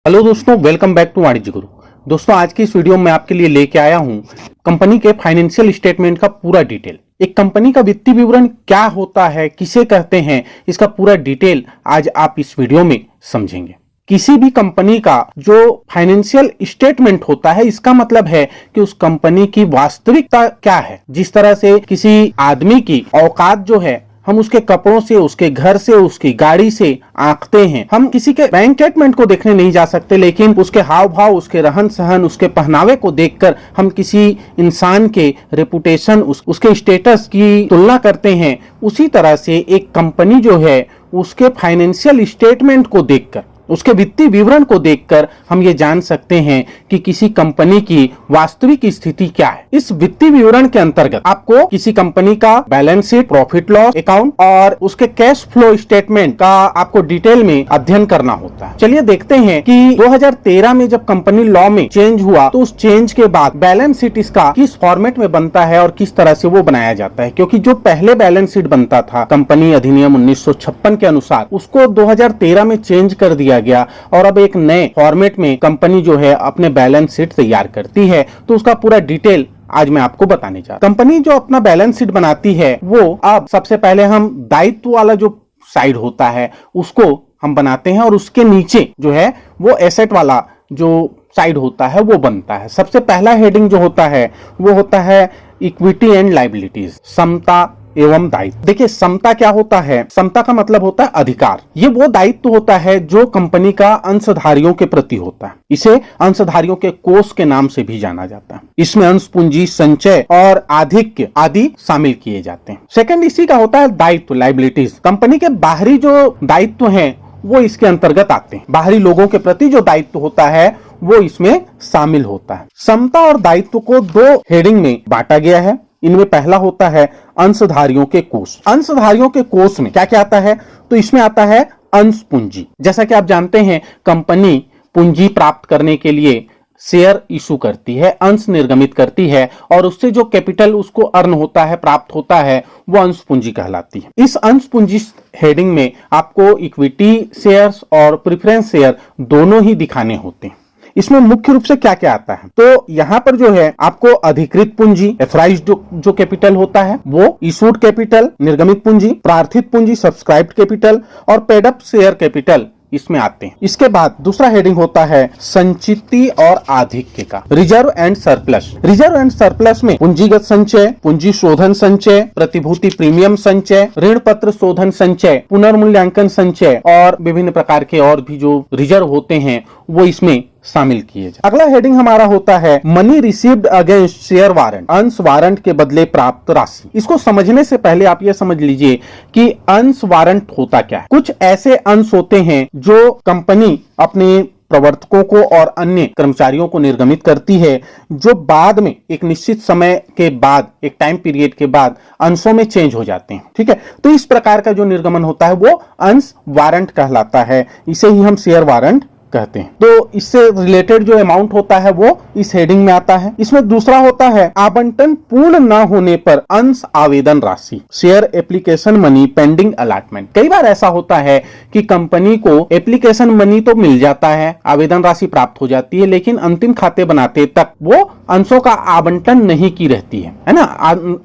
Hello दोस्तों, welcome back to वाणिज्य गुरु। दोस्तों, आज की इस वीडियो में आपके लिए लेके आया हूं कंपनी के फाइनेंशियल स्टेटमेंट का पूरा डिटेल। एक कंपनी का वित्तीय विवरण क्या होता है, किसे कहते हैं, इसका पूरा डिटेल आज आप इस वीडियो में समझेंगे। किसी भी कंपनी का जो फाइनेंशियल स्टेटमेंट होता है, इसका मतलब है कि उस कंपनी की वास्तविकता क्या है। जिस तरह से किसी आदमी की औकात जो है, हम उसके कपड़ों से, उसके घर से, उसकी गाड़ी से आंकते हैं। हम किसी के बैंक स्टेटमेंट को देखने नहीं जा सकते, लेकिन उसके हाव भाव, उसके रहन सहन, उसके पहनावे को देखकर हम किसी इंसान के रेपुटेशन, उसके स्टेटस की तुलना करते हैं। उसी तरह से एक कंपनी जो है, उसके फाइनेंशियल स्टेटमेंट को देखकर, उसके वित्तीय विवरण को देखकर हम ये जान सकते हैं कि किसी कंपनी की वास्तविक स्थिति क्या है। इस वित्तीय विवरण के अंतर्गत आपको किसी कंपनी का balance sheet, profit loss account और उसके कैश फ्लो स्टेटमेंट का आपको डिटेल में अध्ययन करना होता है। चलिए देखते हैं कि 2013 में जब कंपनी लॉ में चेंज हुआ, तो उस चेंज के बाद बैलेंस शीट इसका किस फॉर्मेट में बनता है और किस तरह से वो बनाया जाता है। क्योंकि जो पहले बैलेंस शीट बनता था कंपनी अधिनियम 1956 के अनुसार, उसको 2013 में चेंज कर दिया गया और अब एक नए फॉर्मेट में कंपनी जो है अपने बैलेंस शीट तैयार करती है। तो उसका पूरा डिटेल आज मैं आपको बताने जा रहा हूं। कंपनी जो अपना बैलेंस शीट बनाती है, वो अब सबसे पहले हम दायित्व वाला जो साइड होता है उसको हम बनाते हैं, और उसके नीचे जो है वो एसेट वाला जो साइड होता है वो बनता है। सबसे पहला हेडिंग जो होता है वो होता है इक्विटी एंड लायबिलिटीज, समता एवं दायित्व। देखिए, समता क्या होता है? समता का मतलब होता है अधिकार। ये वो दायित्व होता है जो कंपनी का अंशधारियों के प्रति होता है। इसे अंशधारियों के कोष के नाम से भी जाना जाता है। इसमें अंश पूंजी, संचय और आधिक्य आदि शामिल किए जाते हैं। सेकंड इसी का होता है दायित्व, लायबिलिटीज। कंपनी के बाहरी जो दायित्व हैं वो इसके अंतर्गत आते हैं। बाहरी लोगों के प्रति जो दायित्व होता है वो इसमें शामिल होता है। समता और दायित्व को दो हेडिंग में बांटा गया है। इनमें पहला होता है अंशधारियों के कोष। अंशधारियों के कोष में क्या क्या आता है? तो इसमें आता है अंश पूंजी। जैसा कि आप जानते हैं, कंपनी पूंजी प्राप्त करने के लिए शेयर इशू करती है, अंश निर्गमित करती है, और उससे जो कैपिटल उसको अर्न होता है, प्राप्त होता है, वो अंश पूंजी कहलाती है। इस अंश पूंजी हेडिंग में आपको इक्विटी शेयर्स और प्रेफरेंस शेयर दोनों ही दिखाने होते हैं। इसमें मुख्य रूप से क्या क्या आता है? तो यहाँ पर जो है आपको अधिकृत पूंजी, एथराइज्ड जो कैपिटल होता है वो, इशूड कैपिटल, निर्गमित पूंजी, प्रार्थित पूंजी, सब्सक्राइब्ड कैपिटल और पेड अप शेयर कैपिटल इसमें आते हैं। इसके बाद दूसरा हेडिंग होता है संचिति और आधिक्य का, reserve and surplus. Reserve and surplus में पूंजीगत संचय, पूंजी शोधन संचय, प्रतिभूति प्रीमियम संचय, ऋण पत्र शोधन संचय, पुनर्मूल्यांकन संचय और विभिन्न प्रकार के और भी जो रिजर्व होते हैं वो इसमें शामिल किए जाए। अगला हेडिंग हमारा होता है money received against share warrant, अंश वारंट के बदले प्राप्त राशि। इसको समझने से पहले आप ये समझ लीजिए कि अंश वारंट होता क्या है। कुछ ऐसे अंश होते हैं जो कंपनी अपने प्रवर्तकों को और अन्य कर्मचारियों को निर्गमित करती है, जो बाद में एक निश्चित समय के बाद, एक टाइम पीरियड के बाद अंशों में चेंज हो जाते हैं। ठीक है, तो इस प्रकार का जो निर्गमन होता है वो अंश वारंट कहलाता है। इसे ही हम शेयर वारंट कहते हैं। तो इससे रिलेटेड जो अमाउंट होता है वो इस हेडिंग में आता है। इसमें दूसरा होता है आवंटन पूर्ण न होने पर अंश आवेदन राशि, share application money pending allotment. कई बार ऐसा होता है कि कंपनी को एप्लीकेशन मनी तो मिल जाता है, आवेदन राशि प्राप्त हो जाती है, लेकिन अंतिम खाते बनाते तक वो अंशों का आवंटन नहीं की रहती है ना,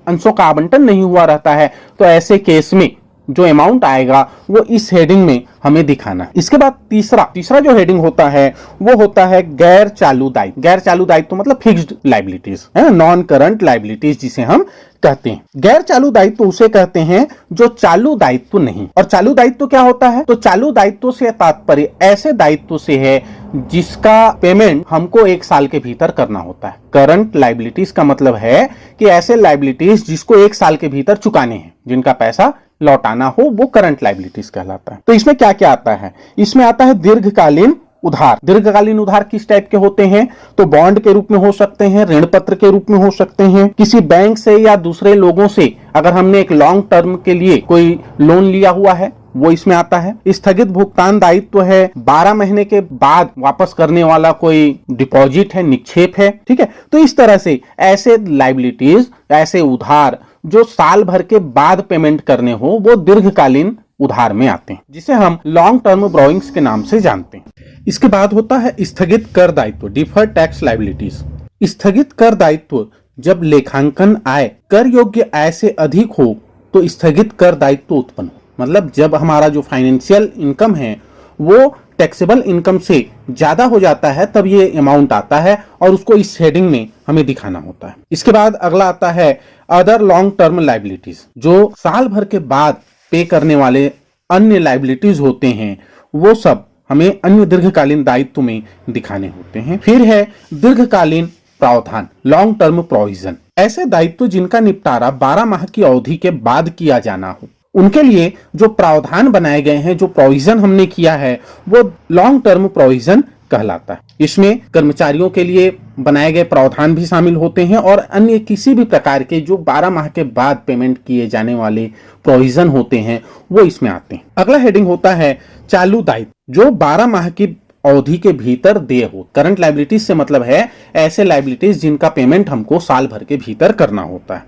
अंशों का आवंटन नहीं हुआ रहता है। तो ऐसे केस में जो अमाउंट आएगा वो इस हेडिंग में हमें दिखाना है। इसके बाद तीसरा जो हेडिंग होता है वो होता है गैर चालू दायित्व। गैर चालू दायित्व मतलब फिक्स्ड लायबिलिटीज है, नॉन करंट लायबिलिटीज जिसे हम कहते हैं। गैर चालू दायित्व उसे कहते हैं जो चालू दायित्व नहीं। और चालू दायित्व क्या होता है? तो चालू दायित्व से तात्पर्य ऐसे दायित्व से है जिसका पेमेंट हमको 1 साल के भीतर करना होता है। करंट लायबिलिटीज का मतलब है कि ऐसे लायबिलिटीज जिसको 1 साल के भीतर चुकाने हैं, जिनका पैसा लौटाना हो, वो करंट लायबिलिटीज कहलाता है। तो इसमें क्या क्या आता है? इसमें आता है दीर्घकालीन उधार। दीर्घकालीन उधार किस टाइप के होते हैं? तो बॉन्ड के रूप में हो सकते हैं, ऋण पत्र के रूप में हो सकते हैं, किसी बैंक से या दूसरे लोगों से अगर हमने एक लॉन्ग टर्म के लिए कोई लोन लिया हुआ है वो इसमें आता है। स्थगित भुगतान दायित्व है, 12 महीने के बाद वापस करने वाला कोई डिपॉजिट है, निक्षेप है। ठीक है, तो इस तरह से ऐसे लायबिलिटीज, ऐसे उधार जो साल भर के बाद पेमेंट करने हो, वो दीर्घकालीन उधार में आते हैं, जिसे हम लॉन्ग टर्म बोरोइंग्स के नाम से जानते हैं। इसके बाद होता है स्थगित कर दायित्व, डिफर्ड टैक्स लायबिलिटीज। स्थगित कर दायित्व जब लेखांकन आय कर योग्य आय से अधिक हो तो स्थगित कर दायित्व उत्पन्न हो। मतलब जब हमारा जो फाइनेंशियल इनकम है वो टैक्सेबल इनकम से ज्यादा हो जाता है तब ये अमाउंट आता है और उसको इस हेडिंग में हमें दिखाना होता है। इसके बाद अगला आता है अदर लॉन्ग टर्म लायबिलिटीज, जो साल भर के बाद पे करने वाले अन्य लायबिलिटीज होते हैं, वो सब हमें अन्य दीर्घकालीन दायित्व में दिखाने होते हैं। फिर है दीर्घकालीन प्रावधान, लॉन्ग टर्म प्रोविजन। ऐसे दायित्व जिनका निपटारा 12 माह की अवधि के बाद किया जाना हो, उनके लिए जो प्रावधान बनाए गए हैं, जो प्रोविजन हमने किया है, वो लॉन्ग टर्म प्रोविजन कहलाता है। इसमें कर्मचारियों के लिए बनाए गए प्रावधान भी शामिल होते हैं और अन्य किसी भी प्रकार के जो 12 माह के बाद पेमेंट किए जाने वाले प्रोविजन होते हैं वो इसमें आते हैं। अगला हेडिंग होता है चालू दायित्व, जो 12 माह की अवधि के भीतर देय हो। करंट लायबिलिटीज से मतलब है ऐसे लायबिलिटीज जिनका पेमेंट हमको साल भर के भीतर करना होता है।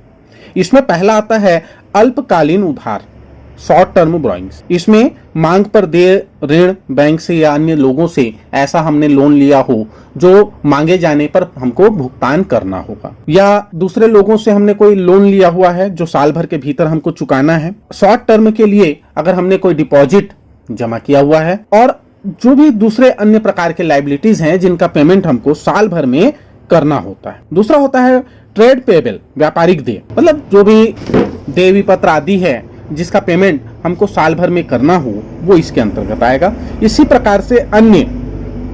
इसमें पहला आता है अल्पकालीन उधार, शॉर्ट टर्म बोरोइंग्स। इसमें मांग पर देय ऋण बैंक से या अन्य लोगों से, ऐसा हमने लोन लिया हो जो मांगे जाने पर हमको भुगतान करना होगा, या दूसरे लोगों से हमने कोई लोन लिया हुआ है जो साल भर के भीतर हमको चुकाना है। शॉर्ट टर्म के लिए अगर हमने कोई डिपॉजिट जमा किया हुआ है, और जो भी दूसरे अन्य प्रकार के लायबिलिटीज हैं जिनका पेमेंट हमको साल भर में करना होता है। दूसरा होता है ट्रेड पेबल, व्यापारिक देय। मतलब जो भी देय विपत्र आदि है जिसका पेमेंट हमको साल भर में करना हो वो इसके अंतर्गत आएगा। इसी प्रकार से अन्य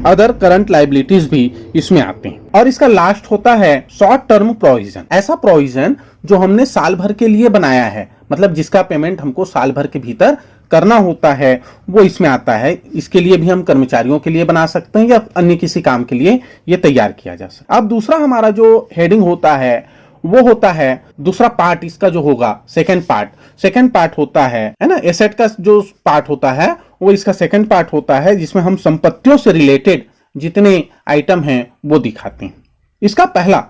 अदर करंट लायबिलिटीज भी इसमें आते हैं। और इसका लास्ट होता है शॉर्ट टर्म प्रोविजन। ऐसा प्रोविजन जो हमने साल भर के लिए बनाया है, मतलब जिसका पेमेंट हमको साल भर के भीतर करना होता है, वो इसमें आता है। इसके लिए भी हम कर्मचारियों के लिए बना सकते हैं या अन्य किसी काम के लिए ये तैयार किया जा सकता है। अब दूसरा हमारा जो हेडिंग होता है वो होता है, दूसरा पार्ट इसका जो होगा सेकंड पार्ट होता है ना, एसेट का जो पार्ट होता है वो इसका सेकंड पार्ट होता है, जिसमें हम संपत्तियों से रिलेटेड जितने आइटम हैं वो दिखाते हैं। इसका पहला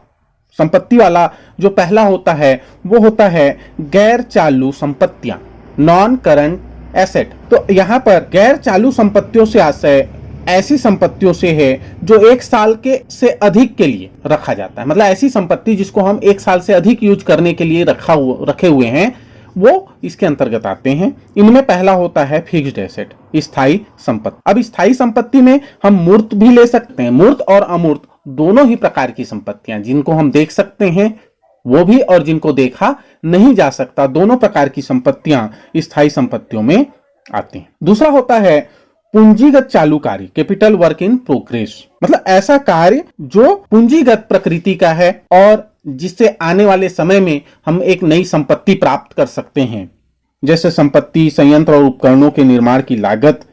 संपत्ति वाला जो पहला होता है वो होता है गैर चालू संपत्तियां, नॉन करंट एसेट। तो यहां पर गैर चालू संपत्तियों से आशय ऐसी संपत्तियों से है जो 1 साल के से अधिक के लिए रखा जाता है। मतलब ऐसी संपत्ति जिसको हम 1 साल से अधिक यूज करने के लिए रखे हुए हैं, वो इसके अंतर्गत आते हैं। इनमें पहला होता है फिक्स्ड एसेट, स्थायी संपत्ति। अब स्थायी संपत्ति में हम मूर्त भी ले सकते हैं, मूर्त और अमूर्त दोनों ही प्रकार की संपत्तियां, जिनको हम देख सकते हैं वो भी और जिनको देखा नहीं जा सकता, दोनों प्रकार की संपत्तियां स्थायी संपत्तियों में आती हैं। दूसरा होता है पूंजीगत चालू कार्य, कैपिटल वर्क इन प्रोग्रेस। मतलब ऐसा कार्य जो पूंजीगत प्रकृति का है और जिससे आने वाले समय में हम एक नई संपत्ति प्राप्त कर सकते हैं, जैसे संपत्ति, संयंत्र और उपकरणों के निर्माण की लागत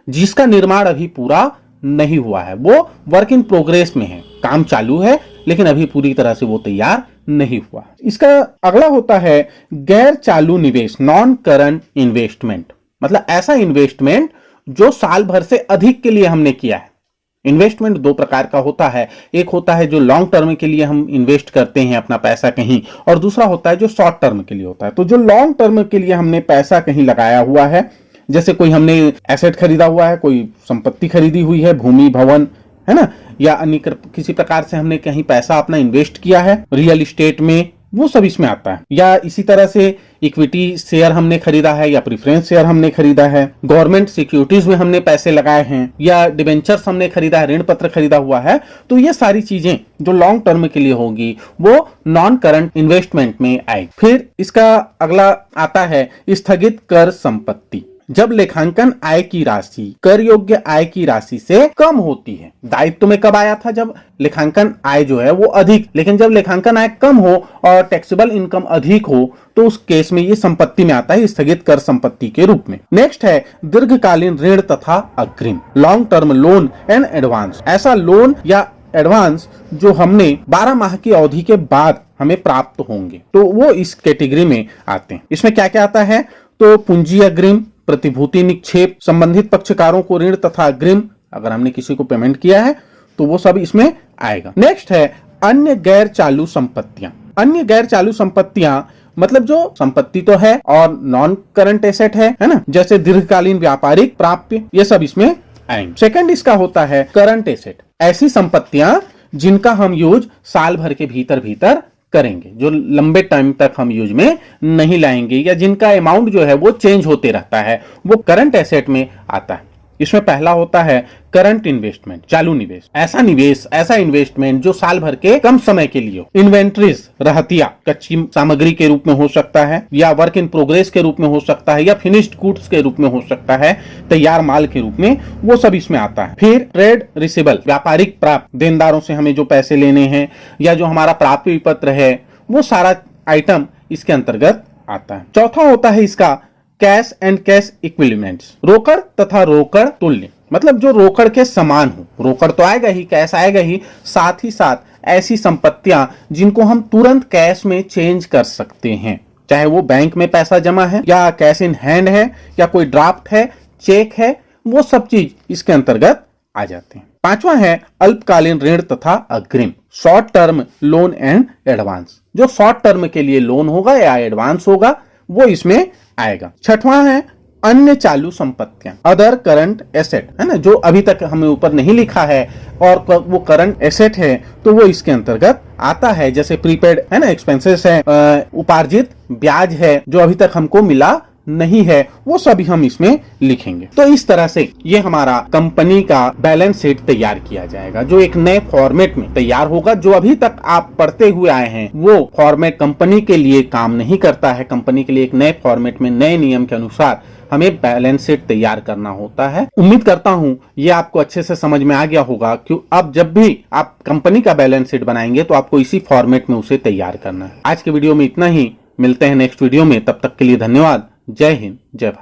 जिसका निर्माण अभी पूरा नहीं हुआ है, वो वर्क इन प्रोग्रेस में है, काम चालू है लेकिन अभी पूरी तरह से वो तैयार नहीं हुआ। इसका अगला होता है गैर चालू निवेश, नॉन करंट इन्वेस्टमेंट। मतलब ऐसा इन्वेस्टमेंट जो साल भर से अधिक के लिए हमने किया है। इन्वेस्टमेंट 2 प्रकार का होता है, एक होता है जो लॉन्ग टर्म के लिए हम इन्वेस्ट करते हैं अपना पैसा कहीं, और दूसरा होता है जो शॉर्ट टर्म के लिए होता है। तो जो लॉन्ग टर्म के लिए हमने पैसा कहीं लगाया हुआ है, जैसे कोई हमने एसेट खरीदा हुआ है, कोई संपत्ति खरीदी हुई है, भूमि भवन है ना, या अन्य किसी प्रकार से हमने कहीं पैसा अपना इन्वेस्ट किया है रियल एस्टेट में, वो सब इसमें आता है। या इसी तरह से इक्विटी शेयर हमने खरीदा है या प्रेफरेंस शेयर हमने खरीदा है, गवर्नमेंट सिक्योरिटीज में हमने पैसे लगाए हैं, या डिबेंचर्स हमने खरीदा है, ऋण पत्र खरीदा हुआ है। तो ये सारी चीजें जो लॉन्ग टर्म के लिए होगी वो नॉन करंट इन्वेस्टमेंट में आएगी। फिर इसका अगला आता है स्थगित कर संपत्ति। जब लेखांकन आय की राशि कर योग्य आय की राशि से कम होती है। दायित्व में कब आया था? जब लेखांकन आय जो है वो अधिक, लेकिन जब लेखांकन आय कम हो और टैक्सेबल इनकम अधिक हो तो उस केस में ये संपत्ति में आता है, स्थगित कर संपत्ति के रूप में। नेक्स्ट है दीर्घकालीन ऋण तथा अग्रिम, long term loan and advance. ऐसा लोन या एडवांस जो हमने 12 माह की अवधि के बाद हमें प्राप्त होंगे, तो वो इस कैटेगरी में आते हैं। इसमें क्या क्या आता है? तो पूंजी अग्रिम, प्रतिभूति निक्षेप, संबंधित पक्षकारों को ऋण तथा अग्रिम, अगर हमने किसी को पेमेंट किया है तो वो सब इसमें आएगा। नेक्स्ट है अन्य गैर चालू संपत्तियां। अन्य गैर चालू संपत्तियां मतलब जो संपत्ति तो है और नॉन करंट एसेट है ना, जैसे दीर्घकालीन व्यापारिक प्राप्य, ये सब इसमें आएंगे। सेकंड इसका होता है करंट एसेट, ऐसी संपत्तियां जिनका हम यूज साल भर के भीतर भीतर करेंगे, जो लंबे टाइम तक हम यूज में नहीं लाएंगे या जिनका अमाउंट जो है वो चेंज होते रहता है, वो करंट एसेट में आता है। इसमें पहला होता है करंट इन्वेस्टमेंट, चालू निवेश। ऐसा इन्वेस्टमेंट जो साल भर के कम समय के लिए हो। इन्वेंट्रीज, रहतिया, कच्ची सामग्री के रूप में हो सकता है या वर्क इन प्रोग्रेस के रूप में हो सकता है या फिनिश्ड गुड्स के रूप में हो सकता है, तैयार माल के रूप में, वो सब इसमें आता है। फिर ट्रेड रिसीबल, व्यापारिक प्राप्त, देनदारों से हमें जो पैसे लेने हैं या जो हमारा प्राप्य विपत्र है, वो सारा आइटम इसके अंतर्गत आता है। चौथा होता है इसका कैश एंड कैश इक्विवेलेंट्स, रोकड़ तथा रोकड़ तुल्य, मतलब जो रोकड़ के समान हो। रोकड़ तो आएगा ही, कैश आएगा ही, साथ ही साथ ऐसी संपत्तियां जिनको हम तुरंत कैश में चेंज कर सकते हैं, चाहे वो बैंक में पैसा जमा है या कैश इन हैंड है या कोई ड्राफ्ट है, चेक है, वो सब चीज इसके अंतर्गत आ जाते हैं। पांचवा है अल्पकालीन ऋण तथा अग्रिम, short term loan and advance, जो शॉर्ट टर्म के लिए लोन होगा या एडवांस होगा वो इसमें आएगा। छठवां है अन्य चालू संपत्तियां, अदर करंट एसेट, है ना, जो अभी तक हमें ऊपर नहीं लिखा है और वो करंट एसेट है तो वो इसके अंतर्गत आता है, जैसे प्रीपेड है ना, एक्सपेंसेस है, उपार्जित ब्याज है जो अभी तक हमको मिला नहीं है, वो सभी हम इसमें लिखेंगे। तो इस तरह से ये हमारा कंपनी का बैलेंस शीट तैयार किया जाएगा, जो एक नए फॉर्मेट में तैयार होगा। जो अभी तक आप पढ़ते हुए आए हैं वो फॉर्मेट कंपनी के लिए काम नहीं करता है। कंपनी के लिए एक नए फॉर्मेट में नए नियम के अनुसार हमें बैलेंस शीट तैयार करना होता है। उम्मीद करता हूं ये आपको अच्छे से समझ में आ गया होगा कि अब जब भी आप कंपनी का बैलेंस शीट बनाएंगे तो आपको इसी फॉर्मेट में उसे तैयार करना है। आज के वीडियो में इतना ही, मिलते हैं नेक्स्ट वीडियो में, तब तक के लिए धन्यवाद। जय हिंद, जय भारत।